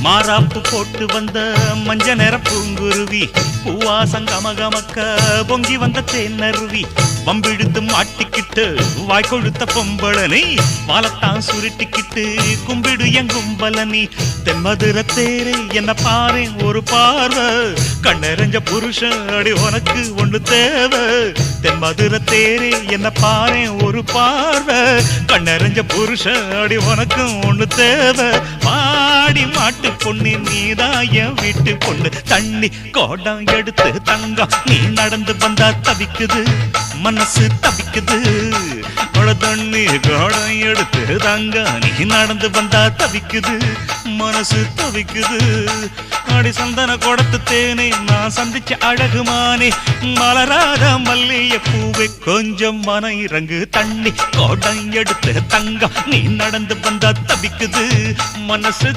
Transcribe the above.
மாறாப்பு போட்டு வந்த மஞ்ச நிற பூங்குருவி பூவாசம் கமகமக்க பொங்கி வந்த தேனருவி வம்பிழுத்து மாட்டிக்கிட்டு வாய்க்கொழுத்த பொம்பளனி வாழத்தான் சுருட்டிக்கிட்டு கும்பிடு என் கும்பலனி தென்மதுர தேரே என்ன பாரு ஒரு பார்வை கண்ணெறிஞ்ச புருஷன் அடி உனக்கு ஒண்ணு தேவை தென்மதுர தேரே என்ன பாரு ஒரு பார்வை கண்ணெறிஞ்ச புருஷன் அடி உனக்கு ஒண்ணு தேவை பாடி மாட்டு பொண்ணு நீதான் என் வீட்டு பொண்ணு தண்ணி கோடம் எடுத்து தங்கம் நீ நடந்து வந்தா தவிக்குது மனசு தவிக்குது தண்ணி கோடம் எடுத்து தங்கம் நீ நடந்து வந்தா தவிக்குது மனசு தவிக்குது அடி சந்தன கொடத்து தேனே நான் சந்திச்ச அழகுமானே மலராத மல்லிய பூவை கொஞ்சம் மன இறங்கு தண்ணி கோடம் எடுத்து தங்கம் நீ நடந்து வந்தா தவிக்குது மனசு